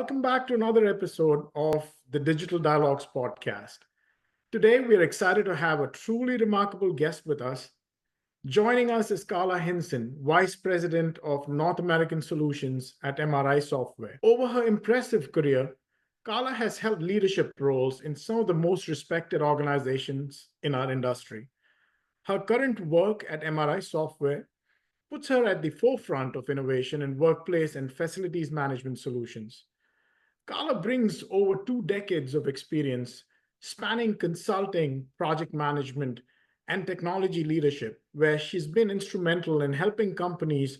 Welcome back to another episode of the Digital Dialogues podcast. Today, we're excited to have a truly remarkable guest with us. Joining us is Carla Hinson, Vice President of North American Solutions at MRI Software. Over her impressive career, Carla has held leadership roles in some of the most respected organizations in our industry. Her current work at MRI Software puts her at the forefront of innovation in workplace and facilities management solutions. Carla brings over 2 decades of experience spanning consulting, project management, and technology leadership, where she's been instrumental in helping companies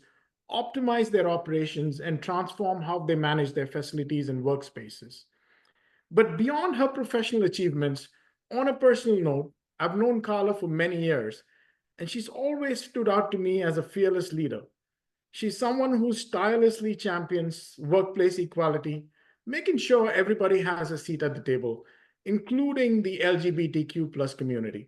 optimize their operations and transform how they manage their facilities and workspaces. But beyond her professional achievements, on a personal note, I've known Carla for many years, and she's always stood out to me as a fearless leader. She's someone who tirelessly champions workplace equality, making sure everybody has a seat at the table, including the LGBTQ plus community.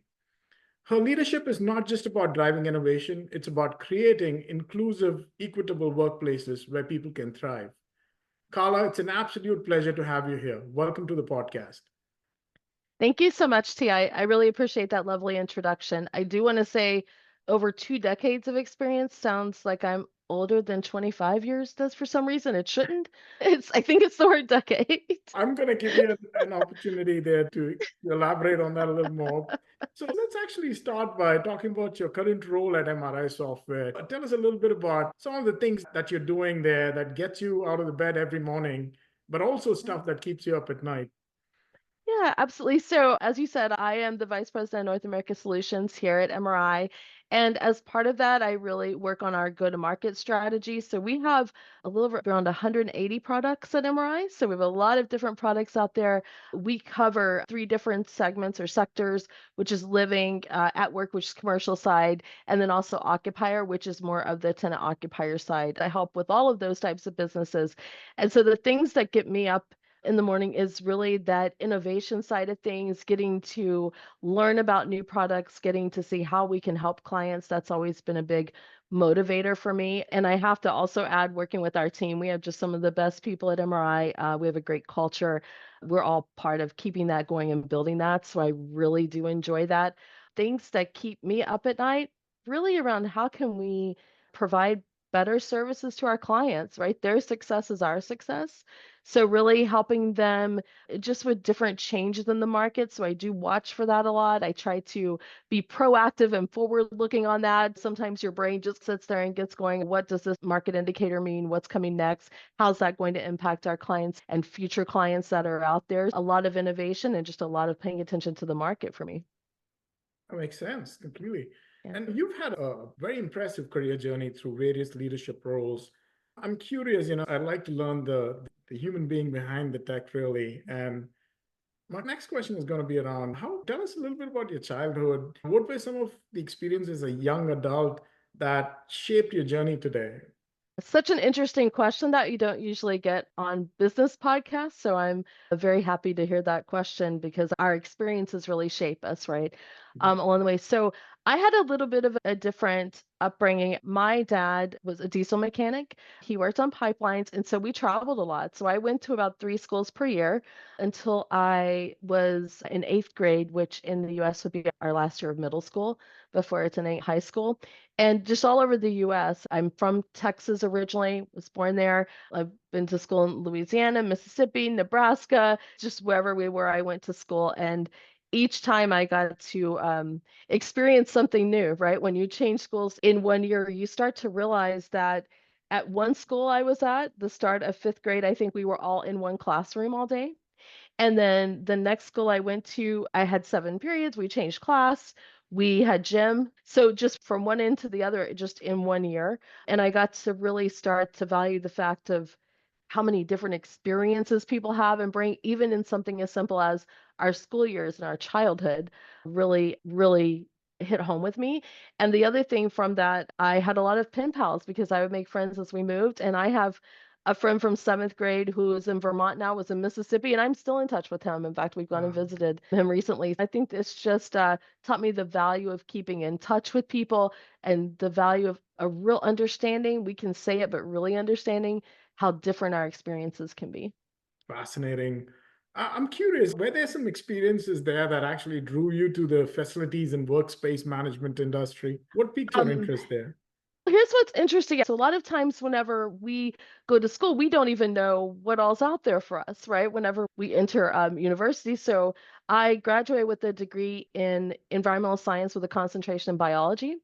Her leadership is not just about driving innovation, it's about creating inclusive, equitable workplaces where people can thrive. Carla, it's an absolute pleasure to have you here. Welcome to the podcast. Thank you so much, T. I really appreciate that lovely introduction. I do want to say over 2 decades of experience sounds like I'm older than 25 years does for some reason. It shouldn't. I think it's the word decade. I'm going to give you an opportunity there to elaborate on that a little more. So let's actually start by talking about your current role at MRI Software. Tell us a little bit about some of the things that you're doing there that gets you out of the bed every morning, but also stuff that keeps you up at night. Yeah, absolutely. So, as you said, I am the Vice President of North America Solutions here at MRI. And as part of that, I really work on our go-to-market strategy. So, we have a little over around 180 products at MRI. So, we have a lot of different products out there. We cover 3 different segments or sectors, which is living, at work, which is commercial side, and then also occupier, which is more of the tenant occupier side. I help with all of those types of businesses. And so, the things that get me up in the morning is really that innovation side of things, getting to learn about new products, getting to see how we can help clients. That's always been a big motivator for me. And I have to also add working with our team. We have just some of the best people at MRI. We have a great culture. We're all part of keeping that going and building that. So I really do enjoy that. Things that keep me up at night, really around how can we provide better services to our clients, right? Their success is our success. So really helping them just with different changes in the market. So I do watch for that a lot. I try to be proactive and forward looking on that. Sometimes your brain just sits there and gets going, what does this market indicator mean? What's coming next? How's that going to impact our clients and future clients that are out there? A lot of innovation and just a lot of paying attention to the market for me. That makes sense completely. Yeah. And you've had a very impressive career journey through various leadership roles. I'm curious, I'd like to learn the human being behind the tech really. And my next question is going to be around tell us a little bit about your childhood. What were some of the experiences as a young adult that shaped your journey today? Such an interesting question that you don't usually get on business podcasts. So I'm very happy to hear that question because our experiences really shape us, right? Along the way. So I had a little bit of a different upbringing. My dad was a diesel mechanic. He worked on pipelines, and so we traveled a lot. So I went to about 3 schools per year until I was in 8th grade, which in the US would be our last year of middle school before it's in high school. And just all over the US. I'm from Texas originally, was born there. I've been to school in Louisiana, Mississippi, Nebraska, just wherever we were, I went to school. And each time I got to experience something new, right? When you change schools in one year, you start to realize that at one school I was at, the start of 5th grade, I think we were all in one classroom all day. And then the next school I went to, I had 7 periods. We changed class. We had gym. So just from one end to the other, just in one year. And I got to really start to value the fact of how many different experiences people have and bring, even in something as simple as our school years and our childhood, really, really hit home with me. And the other thing from that, I had a lot of pen pals because I would make friends as we moved. And I have a friend from 7th grade who's in Vermont now, was in Mississippi, and I'm still in touch with him. In fact, we've gone and Wow. visited him recently. I think it's just taught me the value of keeping in touch with people and the value of a real understanding. We can say it, but really understanding how different our experiences can be. Fascinating. I'm curious, were there some experiences there that actually drew you to the facilities and workspace management industry? What piqued your Um, interest there? Here's what's interesting. So a lot of times whenever we go to school, we don't even know what all's out there for us, right? Whenever we enter university. So I graduated with a degree in environmental science with a concentration in biology.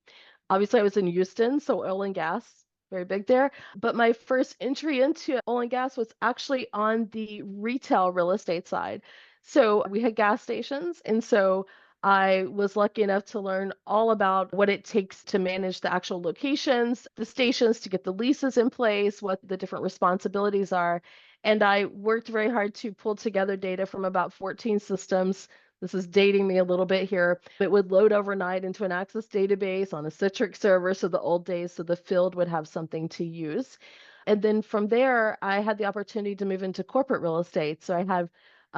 Obviously, I was in Houston, so oil and gas, very big there. But my first entry into oil and gas was actually on the retail real estate side. So we had gas stations. And so I was lucky enough to learn all about what it takes to manage the actual locations, the stations, to get the leases in place, what the different responsibilities are. And I worked very hard to pull together data from about 14 systems. This is dating me a little bit here. It would load overnight into an Access database on a Citrix server, so the old days, so the field would have something to use. And then from there, I had the opportunity to move into corporate real estate. So I have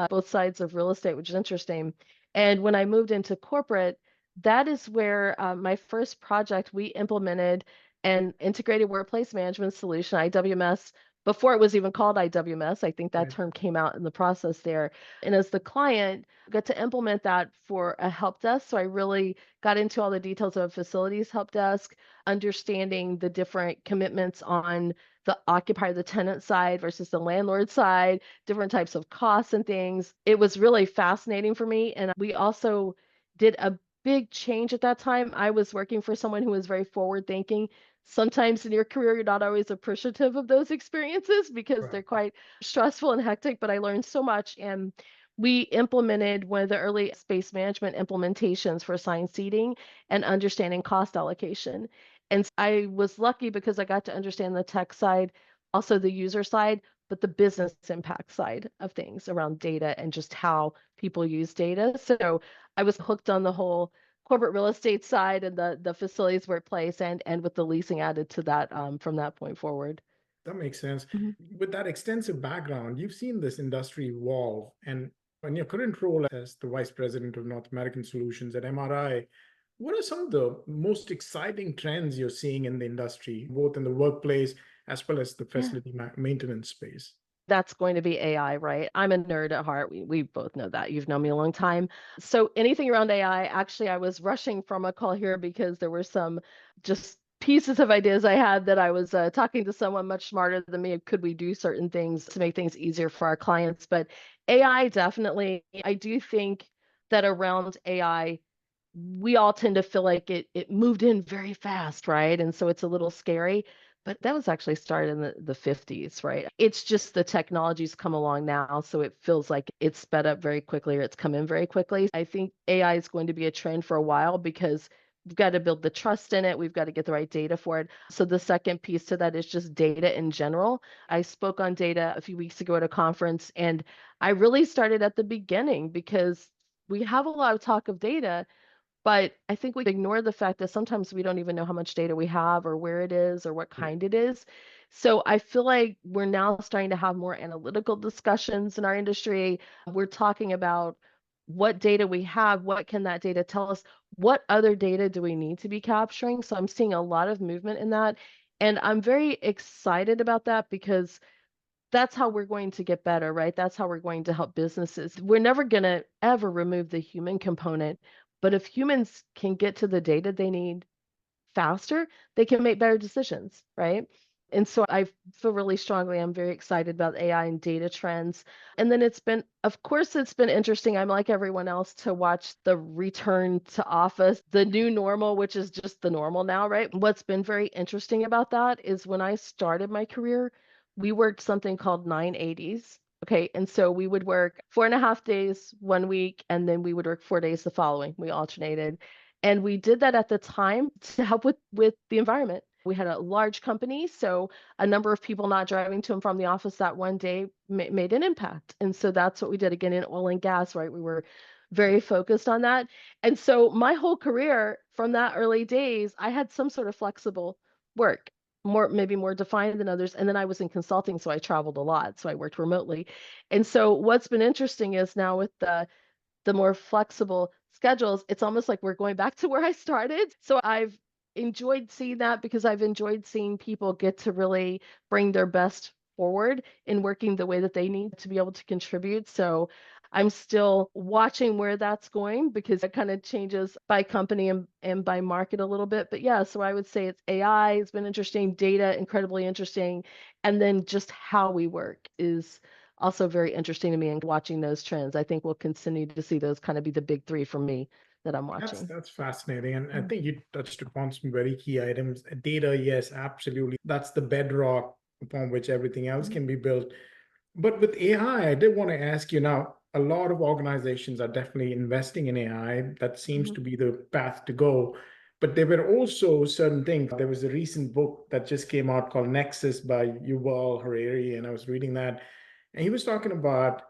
both sides of real estate, which is interesting. And when I moved into corporate, that is where my first project we implemented an integrated workplace management solution, IWMS, before it was even called IWMS. I think that Right. term came out in the process there. And as the client, got to implement that for a help desk. So I really got into all the details of a facilities help desk, understanding the different commitments on the occupier, the tenant side versus the landlord side, different types of costs and things. It was really fascinating for me. And we also did a big change at that time. I was working for someone who was very forward thinking. Sometimes in your career, you're not always appreciative of those experiences because they're Right. quite stressful and hectic, but I learned so much. And we implemented one of the early space management implementations for assigned seating and understanding cost allocation. And I was lucky because I got to understand the tech side, also the user side, but the business impact side of things around data and just how people use data. So I was hooked on the whole corporate real estate side and the facilities workplace and with the leasing added to that from that point forward. That makes sense. Mhm. With that extensive background, you've seen this industry evolve. And in your current role as the Vice President of North American Solutions at MRI, what are some of the most exciting trends you're seeing in the industry, both in the workplace as well as the Yeah. facility maintenance space? That's going to be AI, right? I'm a nerd at heart. We both know that. You've known me a long time. So anything around AI, actually, I was rushing from a call here because there were some just pieces of ideas I had that I was talking to someone much smarter than me. Could we do certain things to make things easier for our clients? But AI definitely, I do think that around AI, we all tend to feel like it moved in very fast, right? And so it's a little scary. But that was actually started in the 50s, right? It's just the technology's come along now, so it feels like it's sped up very quickly or it's come in very quickly. I think AI is going to be a trend for a while because we've got to build the trust in it. We've got to get the right data for it. So the second piece to that is just data in general. I spoke on data a few weeks ago at a conference, and I really started at the beginning because we have a lot of talk of data, but I think we ignore the fact that sometimes we don't even know how much data we have or where it is or what Right. kind it is. So I feel like we're now starting to have more analytical discussions in our industry. We're talking about what data we have, what can that data tell us, what other data do we need to be capturing? So I'm seeing a lot of movement in that. And I'm very excited about that because that's how we're going to get better, right? That's how we're going to help businesses. We're never going to ever remove the human component, but if humans can get to the data they need faster, they can make better decisions, right? And so I feel really strongly. I'm very excited about AI and data trends. And then of course, it's been interesting. I'm like everyone else to watch the return to office, the new normal, which is just the normal now, right? What's been very interesting about that is when I started my career, we worked something called 980s. Okay. And so we would work 4.5 days one week, and then we would work 4 days the following. We alternated. And we did that at the time to help with the environment. We had a large company, so a number of people not driving to and from the office that one day made an impact. And so that's what we did again in oil and gas, right? We were very focused on that. And so my whole career from that early days, I had some sort of flexible work, more maybe more defined than others. And then I was in consulting, so I traveled a lot. So I worked remotely. And so what's been interesting is now with the more flexible schedules, it's almost like we're going back to where I started. So I've enjoyed seeing that because I've enjoyed seeing people get to really bring their best forward in working the way that they need to be able to contribute. So I'm still watching where that's going because it kind of changes by company and by market a little bit. But yeah, so I would say it's AI, it's been interesting, data, incredibly interesting. And then just how we work is also very interesting to me, and watching those trends. I think we'll continue to see those kind of be the big three for me that I'm That's watching. that's fascinating. And I Mm. think you touched upon some very key items. Data, yes, absolutely. That's the bedrock upon which everything else Mhm. can be built. But with AI, I did want to ask you now, a lot of organizations are definitely investing in AI. That seems Mhm. to be the path to go. But there were also certain things. There was a recent book that just came out called Nexus by Yuval Harari, and I was reading that. And he was talking about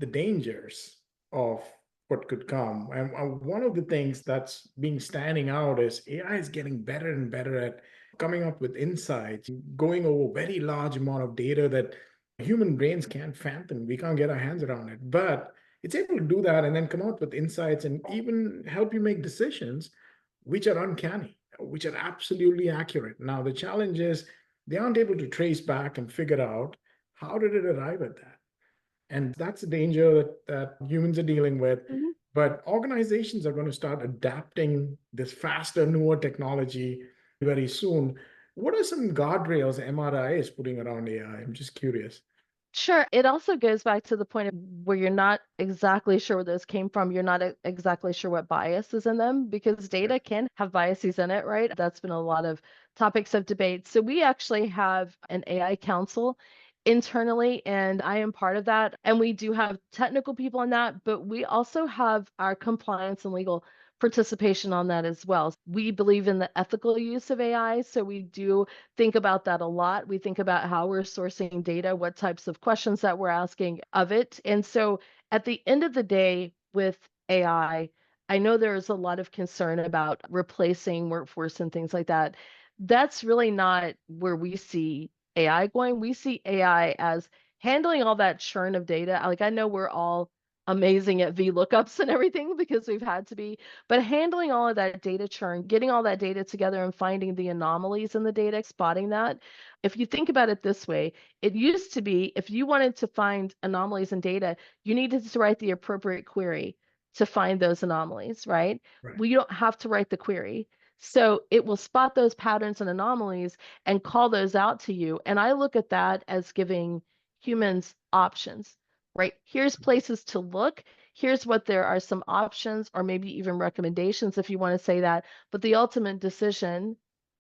the dangers of what could come. And one of the things that's being standing out is AI is getting better and better at coming up with insights, going over very large amount of data that human brains can't fathom. We can't get our hands around it, but it's able to do that and then come out with insights and even help you make decisions which are uncanny, which are absolutely accurate. Now, the challenge is they aren't able to trace back and figure out how did it arrive at that. And that's a danger that humans are dealing with. Mhm. But organizations are going to start adapting this faster, newer technology very soon. What are some guardrails MRI is putting around AI? I'm just curious. Sure. It also goes back to the point of where you're not exactly sure where those came from. You're not exactly sure what bias is in them because Right. data can have biases in it, right? That's been a lot of topics of debate. So we actually have an AI council internally, and I am part of that. And we do have technical people on that, but we also have our compliance and legal participation on that as well. We believe in the ethical use of AI, so we do think about that a lot. We think about how we're sourcing data, what types of questions that we're asking of it. And so at the end of the day, with I know there's a lot of concern about replacing workforce and things like that. That's really not where we see AI going. We see AI as handling all that churn of data. Like I know we're all amazing at VLOOKUPs and everything because we've had to be, but handling all of that data churn, getting all that data together and finding the anomalies in the data, spotting that. If you think about it this way, it used to be if you wanted to find anomalies in data, you needed to write the appropriate query to find those anomalies, right? Right. Well, you don't have to write the query. So it will spot those patterns and anomalies and call those out to you. And I look at that as giving humans options, right? Here's places to look. Here's what there are some options or maybe even recommendations if you want to say that. But the ultimate decision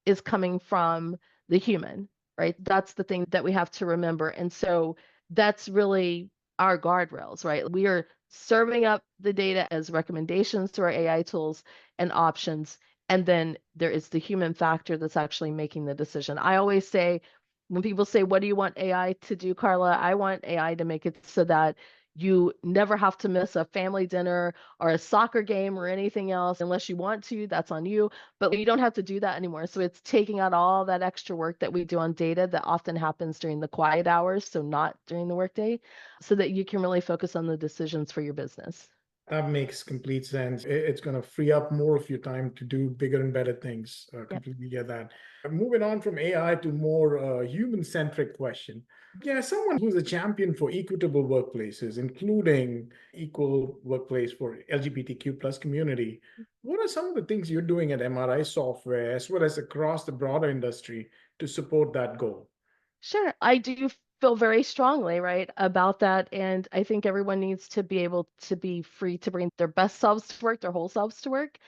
is coming from the human, right? That's the thing that we have to remember. And so that's really our guardrails, right? We are serving up the data as recommendations to our AI tools and options. And then there is the human factor that's actually making the decision. I always say, when people say, what do you want AI to do, Carla? I want AI to make it so that you never have to miss a family dinner or a soccer game or anything else unless you want to, that's on you. But you don't have to do that anymore. So it's taking out all that extra work that we do on data that often happens during the quiet hours, so not during the workday, so that you can really focus on the decisions for your business. That makes complete sense. It's going to free up more of your time to do bigger and better things. Yep. Completely get that. Moving on from AI to more human-centric question. Yeah, someone who's a champion for equitable workplaces, including equal workplace for LGBTQ plus community. What are some of the things you're doing at MRI Software as well as across the broader industry to support that goal? Sure. I do feel very strongly, right, about that. And I think everyone needs to be able to be free to bring their best selves to work, their whole selves to work.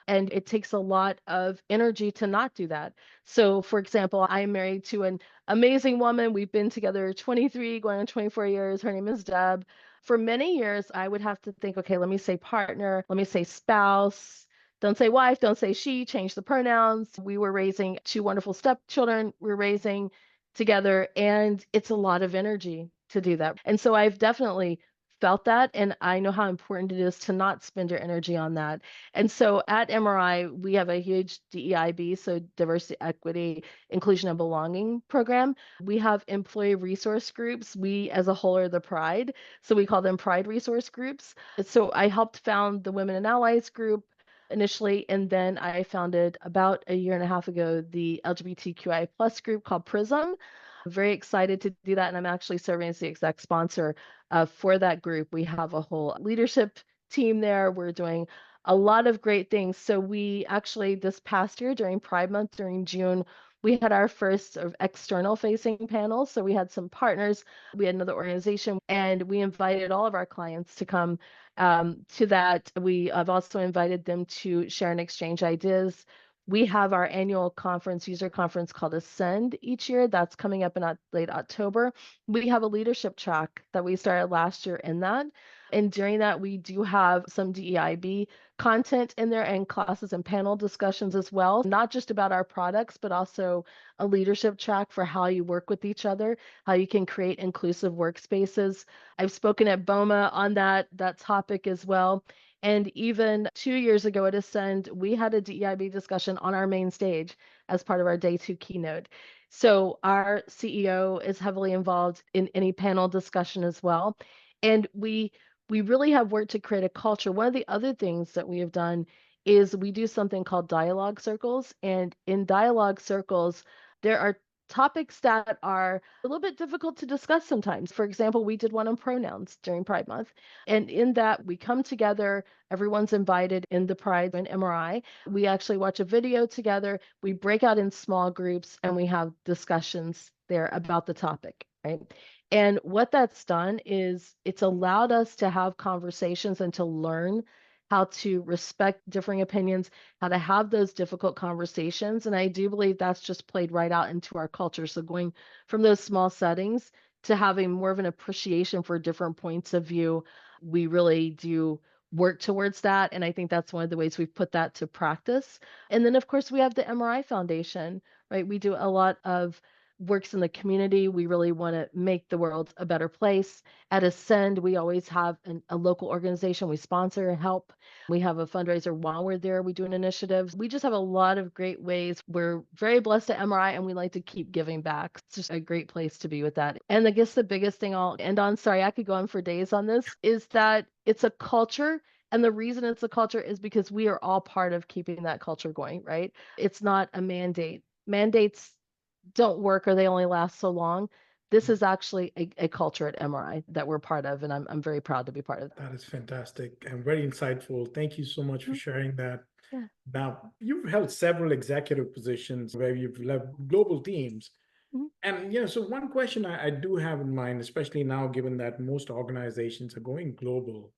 And it takes a lot of energy to not do that. So, for example, I am married to an amazing woman. We've been together 23, going on 24 years. Her name is Deb. For many years, I would have to think, okay, let me say partner, let me say spouse. Don't say wife, don't say she, change the pronouns. We were raising two wonderful stepchildren. We're raising together, and it's a lot of energy to do that. And so I've definitely felt that, and I know how important it is to not spend your energy on that. And so at MRI, we have a huge DEIB, so diversity, equity, inclusion, and belonging program. We have employee resource groups. We, as a whole, are the Pride, so we call them Pride resource groups. So I helped found the Women and Allies group initially, and then I founded about a year and a half ago the LGBTQI plus group called Prism. Very excited to do that. And I'm actually serving as the exec sponsor for that group. We have a whole leadership team there. We're doing a lot of great things. So we actually, this past year during Pride Month, during June, we had our first sort of external facing panel. So we had some partners, we had another organization, and we invited all of our clients to come to that. I've also invited them to share and exchange ideas. We have our annual user conference called Ascend each year. That's coming up in late October. We have a leadership track that we started last year in that. And during that, we do have some DEIB content in there and classes and panel discussions as well, not just about our products, but also a leadership track for how you work with each other, how you can create inclusive workspaces. I've spoken at BOMA on that topic as well. And even 2 years ago at Ascend, we had a DEIB discussion on our main stage as part of our day 2 keynote. So our CEO is heavily involved in any panel discussion as well. And we really have worked to create a culture. One of the other things that we have done is we do something called dialogue circles. And in dialogue circles, there are topics that are a little bit difficult to discuss sometimes. For example, we did one on pronouns during Pride Month. And in that, we come together, everyone's invited in the Pride and MRI. We actually watch a video together, we break out in small groups, and we have discussions there about the topic, right? And what that's done is it's allowed us to have conversations and to learn how to respect differing opinions, how to have those difficult conversations. And I do believe that's just played right out into our culture. So going from those small settings to having more of an appreciation for different points of view, we really do work towards that. And I think that's one of the ways we've put that to practice. And then, of course, we have the MRI Foundation, right? We do a lot of works in the community. We really want to make the world a better place. At Ascend, we always have a local organization we sponsor and help. We have a fundraiser while we're there. We do an initiative. We just have a lot of great ways. We're very blessed at MRI and we like to keep giving back. It's just a great place to be with that. And I guess the biggest thing I'll end on, sorry, I could go on for days on this, is that it's a culture. And the reason it's a culture is because we are all part of keeping that culture going, right? It's not a mandate. Mandates don't work or they only last so long. This is actually a culture at MRI that we're part of, and I'm very proud to be part of that. That is fantastic and very insightful. Thank you so much for Mhm. sharing that. Yeah. Now, you've held several executive positions where you've led global teams. Mhm. And so one question I do have in mind, especially now, given that most organizations are going global,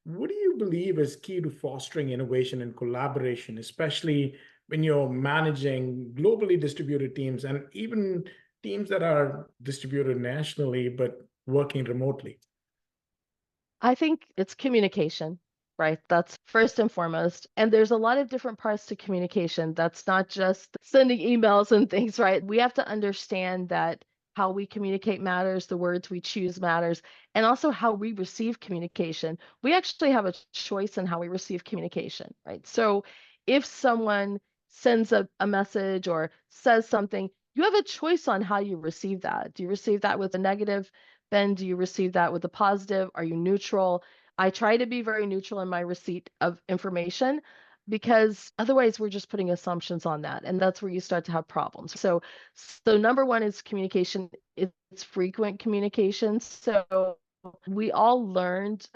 what do you believe is key to fostering innovation and collaboration, especially when you're managing globally distributed teams and even teams that are distributed nationally but working remotely? I think it's communication, right? That's first and foremost. And there's a lot of different parts to communication. That's not just sending emails and things, right? We have to understand that how we communicate matters, the words we choose matters, and also how we receive communication. We actually have a choice in how we receive communication, right? So if someone sends a message or says something, you have a choice on how you receive that. Do you receive that with a negative? Ben, do you receive that with a positive? Are you neutral? I try to be very neutral in my receipt of information because otherwise we're just putting assumptions on that. And that's where you start to have problems. So number one is communication. It's frequent communication. So we all learned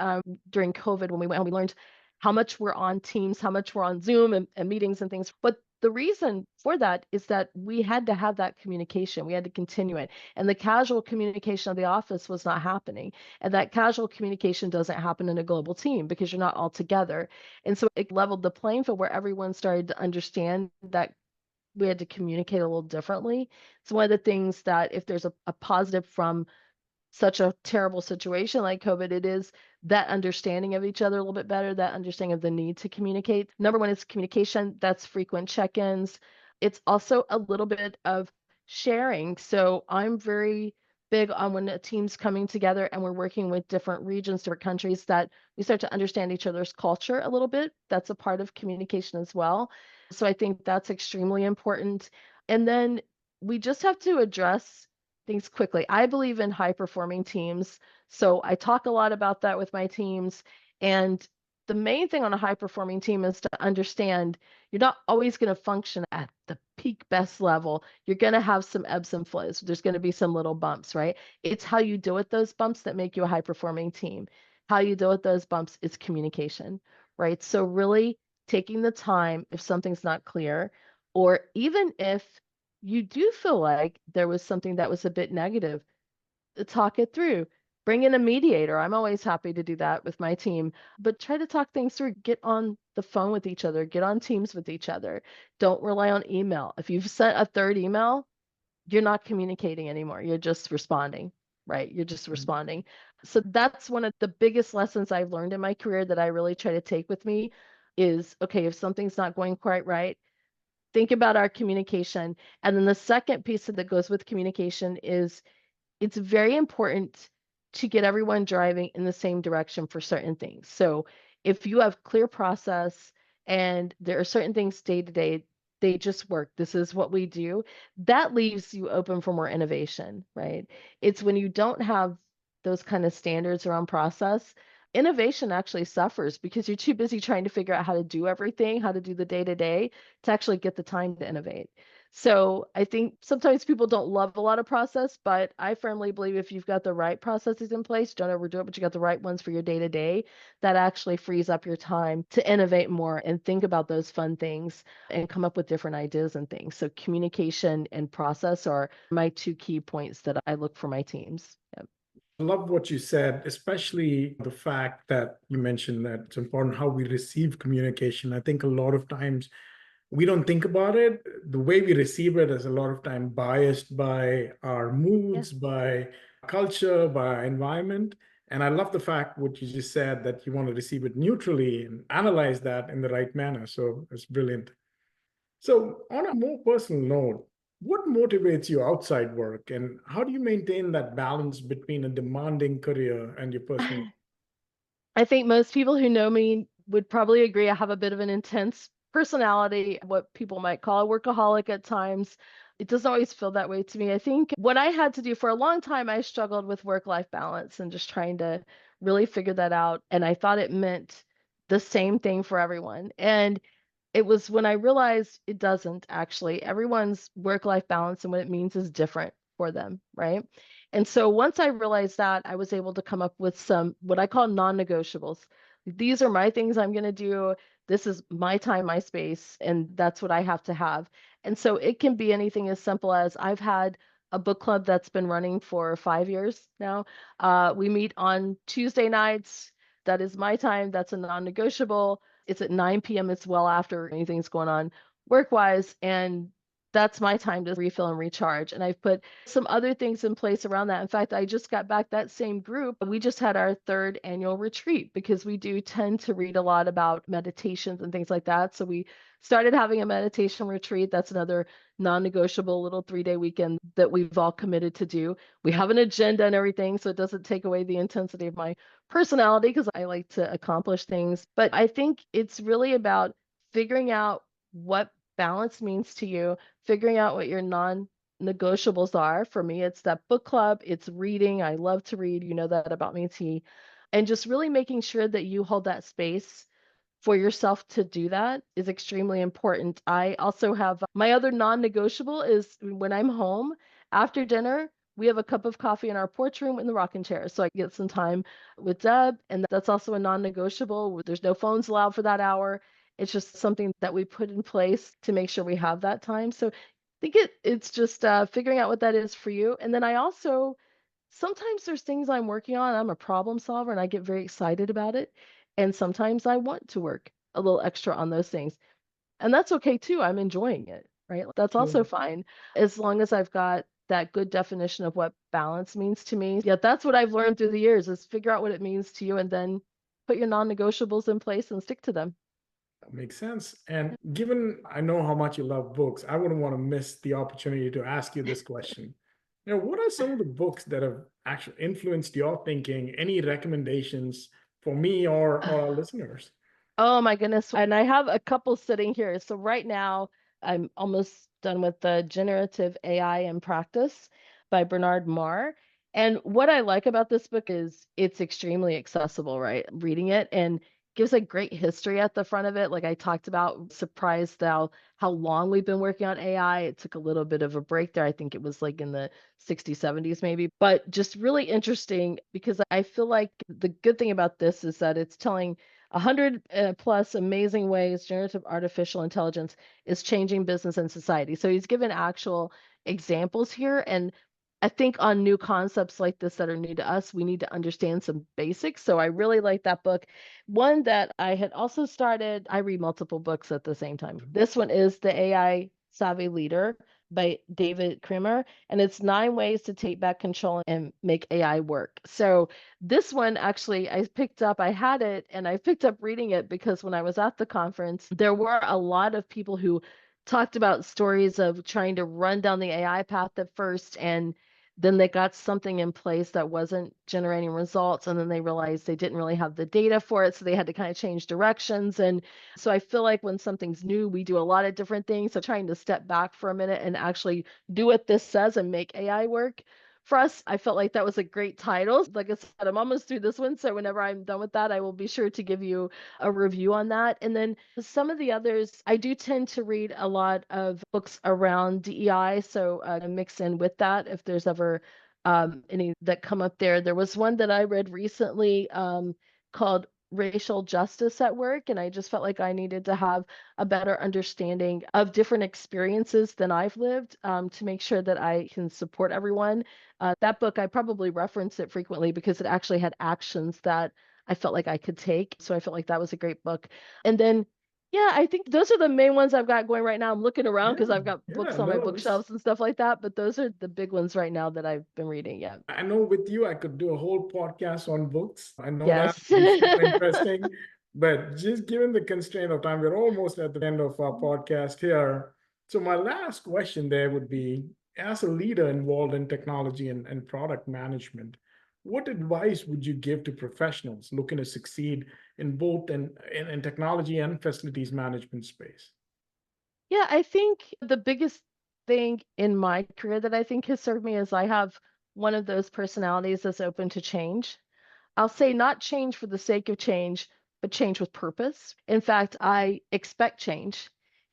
during COVID when we learned how much we're on Teams, how much we're on Zoom and meetings and things. But the reason for that is that we had to have that communication. We had to continue it. And the casual communication of the office was not happening. And that casual communication doesn't happen in a global team because you're not all together. And so it leveled the playing field where everyone started to understand that we had to communicate a little differently. It's one of the things that if there's a positive from such a terrible situation like COVID, it is that understanding of each other a little bit better, that understanding of the need to communicate. Number one is communication. That's frequent check-ins. It's also a little bit of sharing. So I'm very big on when a team's coming together and we're working with different regions, different countries, that we start to understand each other's culture a little bit. That's a part of communication as well. So I think that's extremely important. And then we just have to address things quickly. I believe in high performing teams. So I talk a lot about that with my teams. And the main thing on a high performing team is to understand you're not always going to function at the peak peak best level, you're going to have some ebbs and flows. There's going to be some little bumps, right? It's how you deal with those bumps that make you a high performing team. How you deal with those bumps is communication, right? So really taking the time if something's not clear, or even if you do feel like there was something that was a bit negative, talk it through. Bring in a mediator. I'm always happy to do that with my team, but try to talk things through. Get on the phone with each other, get on Teams with each other. Don't rely on email. If you've sent a third email, you're not communicating anymore. You're just responding, right? You're just responding. So that's one of the biggest lessons I've learned in my career that I really try to take with me is, okay, if something's not going quite right, think about our communication. And then the second piece that goes with communication is it's very important to get everyone driving in the same direction for certain things. So if you have clear process and there are certain things day to day, they just work. This is what we do. That leaves you open for more innovation, right? It's when you don't have those kind of standards around process, innovation actually suffers because you're too busy trying to figure out how to do everything, how to do the day to day to actually get the time to innovate. So I think sometimes people don't love a lot of process, but I firmly believe if you've got the right processes in place, don't overdo it, but you got the right ones for your day to day, that actually frees up your time to innovate more and think about those fun things and come up with different ideas and things. So communication and process are my two key points that I look for my teams. Yep. I love what you said, especially the fact that you mentioned that it's important how we receive communication. I think a lot of times we don't think about it. The way we receive it is a lot of time biased by our Yeah. moods, by culture, by our environment. And I love the fact what you just said that you want to receive it neutrally and analyze that in the right manner. So it's brilliant. So, on a more personal note, what motivates you outside work, and how do you maintain that balance between a demanding career and your personal? I think most people who know me would probably agree I have a bit of an intense personality, what people might call a workaholic at times. It doesn't always feel that way to me. I think what I had to do for a long time, I struggled with work-life balance and just trying to really figure that out. And I thought it meant the same thing for everyone. And it was when I realized it doesn't actually. Everyone's work-life balance and what it means is different for them, right? And so once I realized that, I was able to come up with some what I call non-negotiables. These are my things I'm going to do. This is my time, my space, and that's what I have to have. And so it can be anything as simple as I've had a book club that's been running for 5 years now. We meet on Tuesday nights. That is my time. That's a non-negotiable. It's at 9 p.m. It's well after anything's going on work-wise. And that's my time to refill and recharge. And I've put some other things in place around that. In fact, I just got back that same group. We just had our third annual retreat because we do tend to read a lot about meditations and things like that. So we started having a meditation retreat. That's another non-negotiable little 3-day weekend that we've all committed to do. We have an agenda and everything, so it doesn't take away the intensity of my personality because I like to accomplish things. But I think it's really about figuring out what balance means to you, figuring out what your non-negotiables are. For me, it's that book club, it's reading. I love to read. You know that about me, T. And just really making sure that you hold that space for yourself to do that is extremely important. I also have my other non-negotiable is when I'm home after dinner, we have a cup of coffee in our porch room in the rocking chair. So I get some time with Deb, and that's also a non-negotiable. There's no phones allowed for that hour. It's just something that we put in place to make sure we have that time. So I think it's just figuring out what that is for you. And then I also sometimes there's things I'm working on. I'm a problem solver and I get very excited about it. And sometimes I want to work a little extra on those things. And that's okay too. I'm enjoying it, right? That's also fine as long as I've got that good definition of what balance means to me. Yeah, that's what I've learned through the years is figure out what it means to you and then put your non-negotiables in place and stick to them. That makes sense. And given I know how much you love books, I wouldn't want to miss the opportunity to ask you this question. What are some of the books that have actually influenced your thinking? Any recommendations for me or our listeners? Oh my goodness. And I have a couple sitting here. So right now, I'm almost done with the Generative AI in Practice by Bernard Marr. And what I like about this book is it's extremely accessible, right? Reading it and gives a great history at the front of it. Like I talked about, surprised how long we've been working on AI. It took a little bit of a break there. I think it was like in the 60s, 70s maybe, but just really interesting because I feel like the good thing about this is that it's telling 100 plus amazing ways generative artificial intelligence is changing business and society. So he's given actual examples here. And I think on new concepts like this that are new to us, we need to understand some basics. So I really like that book. One that I had also started, I read multiple books at the same time. This one is The AI Savvy Leader by David Kramer, and it's 9 ways to take back control and make AI work. So this one actually I had it and I picked up reading it because when I was at the conference, there were a lot of people who talked about stories of trying to run down the AI path at first, and then they got something in place that wasn't generating results, and then they realized they didn't really have the data for it, so they had to kind of change directions. And so I feel like when something's new, we do a lot of different things. So trying to step back for a minute and actually do what this says and make AI work for us, I felt like that was a great title. Like I said, I'm almost through this one, so whenever I'm done with that, I will be sure to give you a review on that. And then some of the others, I do tend to read a lot of books around DEI, so mix in with that if there's ever any that come up there. There was one that I read recently called Racial Justice at Work, and I just felt like I needed to have a better understanding of different experiences than I've lived to make sure that I can support everyone. That book, I probably reference it frequently because it actually had actions that I felt like I could take. So I felt like that was a great book. And then, yeah, I think those are the main ones I've got going right now. I'm looking around because I've got books on my No, bookshelves and stuff like that. But those are the big ones right now that I've been reading. Yeah. I know with you, I could do a whole podcast on books. I know that Yes. it's super interesting, but just given the constraint of time, we're almost at the end of our podcast here. So my last question there would be, as a leader involved in technology and product management, what advice would you give to professionals looking to succeed in both in technology and facilities management space? Yeah, I think the biggest thing in my career that I think has served me is I have one of those personalities that's open to change. I'll say not change for the sake of change, but change with purpose. In fact, I expect change.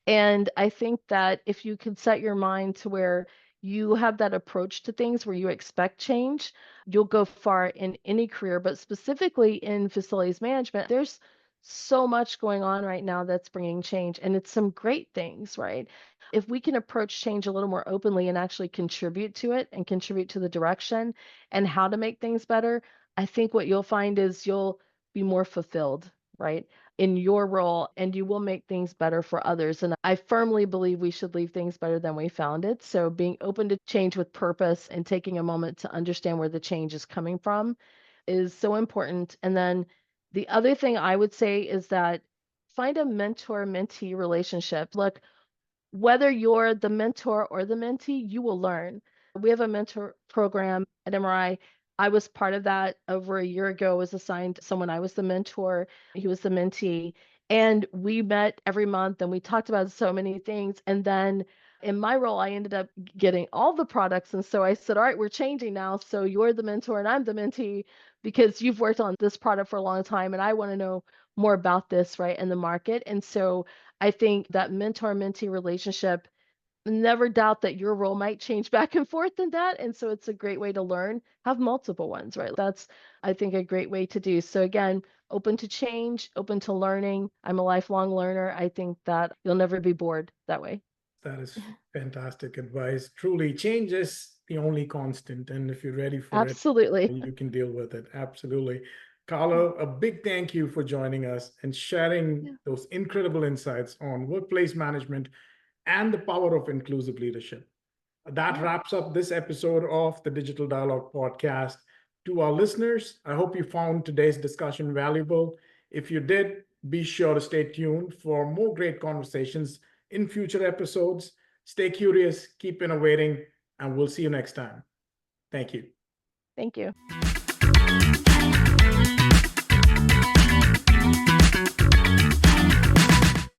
And I think that if you can set your mind to where you have that approach to things where you expect change, you'll go far in any career, but specifically in facilities management, there's so much going on right now that's bringing change, and it's some great things, right? If we can approach change a little more openly and actually contribute to it and contribute to the direction and how to make things better, I think what you'll find is you'll be more fulfilled, right, in your role, and you will make things better for others. And I firmly believe we should leave things better than we found it. So being open to change with purpose and taking a moment to understand where the change is coming from is so important. And then the other thing I would say is that find a mentor-mentee relationship. Look, whether you're the mentor or the mentee, you will learn. We have a mentor program at MRI. I was part of that over a year ago, was assigned someone. I was the mentor, he was the mentee. And we met every month and we talked about so many things. And then in my role, I ended up getting all the products. And so I said, all right, we're changing now. So you're the mentor and I'm the mentee because you've worked on this product for a long time. And I want to know more about this, right, in the market. And so I think that mentor-mentee relationship, never doubt that your role might change back and forth in that. And so it's a great way to learn, have multiple ones, right? That's, I think, a great way to do. So again, open to change, open to learning. I'm a lifelong learner. I think that you'll never be bored that way. That is fantastic advice. Truly, change is the only constant. And if you're ready for it, Absolutely. you can deal with it. Absolutely. Carla, a big thank you for joining us and sharing Yeah. those incredible insights on workplace management and the power of inclusive leadership. That Yeah. wraps up this episode of the Digital Dialogue Podcast. To our listeners, I hope you found today's discussion valuable. If you did, be sure to stay tuned for more great conversations in future episodes. Stay curious, keep innovating, and we'll see you next time. Thank you. Thank you.